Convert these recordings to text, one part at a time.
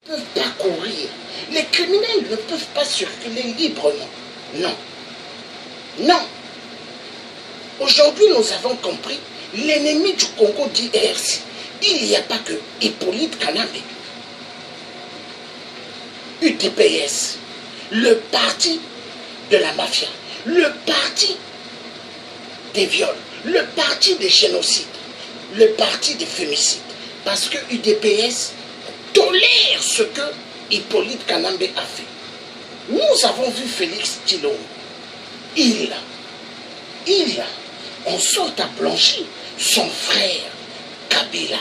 ne peuvent pas courir. Les criminels ne peuvent pas circuler librement. Non. Non. Aujourd'hui, nous avons compris, l'ennemi du Congo DRC, il n'y a pas que Hippolyte Kanambe. UDPS, le parti de la mafia, le parti des viols, le parti des génocides, le parti des fémicides. Parce que UDPS tolère ce que Hippolyte Kanambe a fait. Nous avons vu Félix Tshilombo. Il a, en sorte à blanchi son frère Kabila,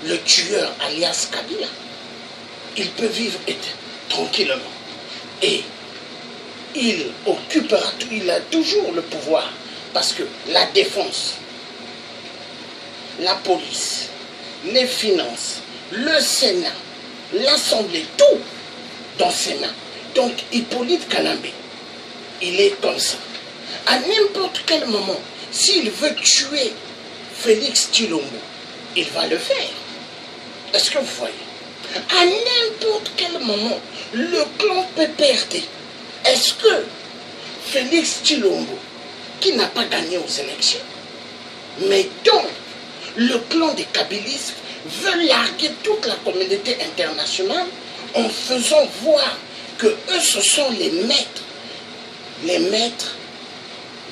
le tueur alias Kabila. Il peut vivre tranquillement. Et il occupera tout, il a toujours le pouvoir. Parce que la défense, la police, les finances, le Sénat, l'Assemblée, tout dans ses mains. Donc Hippolyte Kanambe, il est comme ça. À n'importe quel moment, s'il veut tuer Félix Tshilombo, il va le faire. Est-ce que vous voyez? À n'importe quel moment, le clan PPRD, est-ce que Félix Tshilombo, qui n'a pas gagné aux élections, mais dont le clan des kabylistes veut larguer toute la communauté internationale en faisant voir que eux, ce sont les maîtres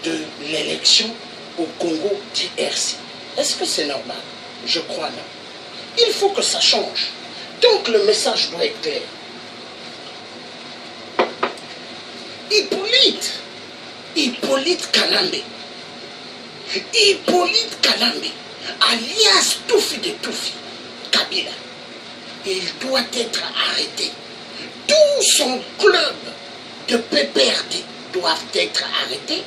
de l'élection au Congo DRC. Est-ce que c'est normal? Je crois non. Il faut que ça change. Donc le message doit être clair. Hippolyte Kanambe, alias Toufi de Toufi, Kabila, il doit être arrêté. Tout son club de PPRD doivent être arrêtés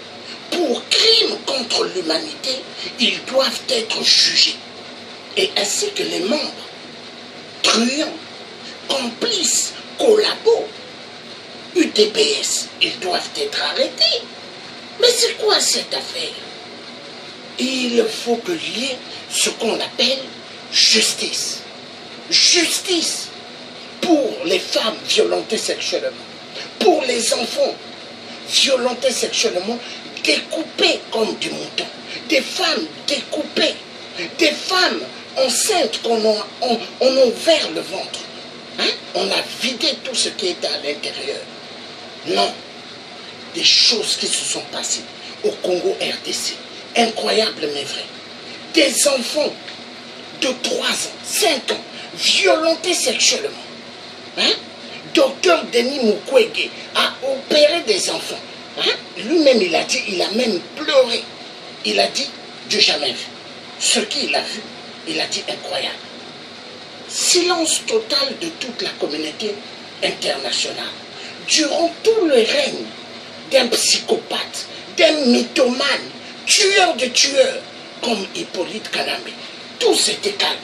pour crimes contre l'humanité. Ils doivent être jugés. Et ainsi que les membres truands, complices, collabos, UDPS, ils doivent être arrêtés. Mais c'est quoi cette affaire? Il faut qu'il y ait ce qu'on appelle justice. Justice pour les femmes violentées sexuellement, pour les enfants violentés sexuellement, découpés comme du mouton, des femmes découpées, des femmes enceintes qu'on a ouvert le ventre. Hein? On a vidé tout ce qui était à l'intérieur. Non, des choses qui se sont passées au Congo RDC, incroyables mais vraies. Des enfants de 3 ans, 5 ans, violentés sexuellement. Hein? Docteur Denis Mukwege a opéré des enfants. Hein? Lui-même, il a dit, il a même pleuré. Il a dit, Dieu jamais vu. Ce qu'il a vu, il a dit incroyable. Silence total de toute la communauté internationale. Durant tout le règne d'un psychopathe, d'un mythomane, tueur de tueurs, comme Hippolyte Kanambe, tous étaient calmes.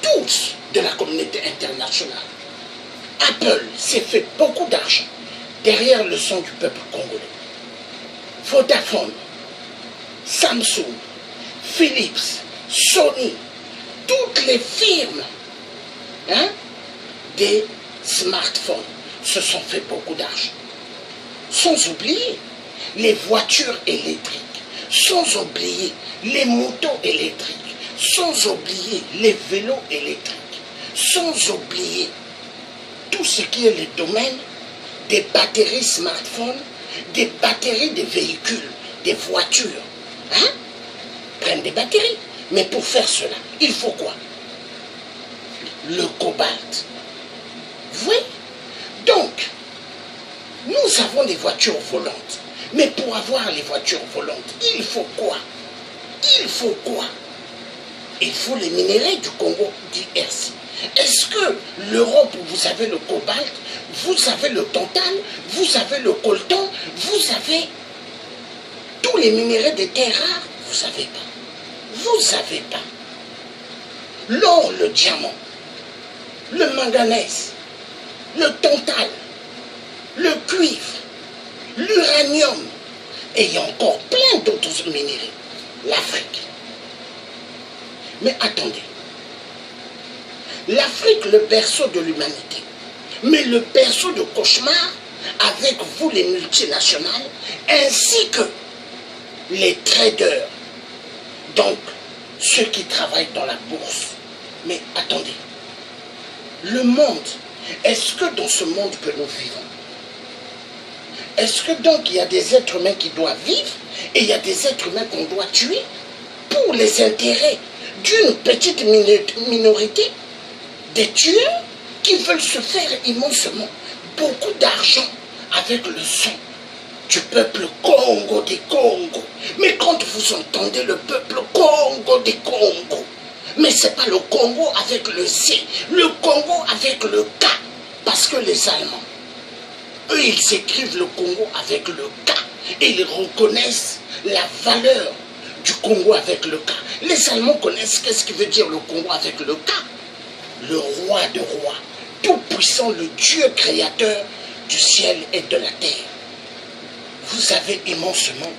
Tous de la communauté internationale. Apple s'est fait beaucoup d'argent derrière le son du peuple congolais. Vodafone, Samsung, Philips, Sony, toutes les firmes des smartphones se sont fait beaucoup d'argent. Sans oublier les voitures électriques, sans oublier les motos électriques, sans oublier les vélos électriques, sans oublier tout ce qui est le domaine des batteries smartphones, des batteries des véhicules, des voitures. Hein? Prennent des batteries. Mais pour faire cela, il faut quoi? Le cobalt. Vous voyez? Donc, nous avons des voitures volantes. Mais pour avoir les voitures volantes, il faut quoi? Il faut quoi? Il faut les minéraux du Congo DRC. Est-ce que l'Europe, vous avez le cobalt, vous avez le tantal, vous avez le coltan, vous avez tous les minéraux des terres rares? Vous n'avez pas. Vous n'avez pas. L'or, le diamant, le manganèse, le tantal, le cuivre, l'uranium, et il y a encore plein d'autres minéraux. L'Afrique. Mais attendez. l'Afrique, le berceau de l'humanité. Mais le berceau de cauchemar, avec vous les multinationales, ainsi que les traders, donc ceux qui travaillent dans la bourse. Mais attendez, le monde, est-ce que dans ce monde que nous vivons, est-ce que donc il y a des êtres humains qui doivent vivre et il y a des êtres humains qu'on doit tuer pour les intérêts d'une petite minorité, des tueurs qui veulent se faire immensement beaucoup d'argent avec le sang du peuple Congo des Congo. Mais quand vous entendez le peuple Congo des Congo, mais ce n'est pas le Congo avec le C, le Congo avec le K, parce que les Allemands, eux, ils écrivent le Congo avec le K et ils reconnaissent la valeur du Congo avec le K. Les Allemands connaissent qu'est-ce qui veut dire le Congo avec le K. Le roi de rois, tout puissant, le Dieu créateur du ciel et de la terre. Vous avez immensement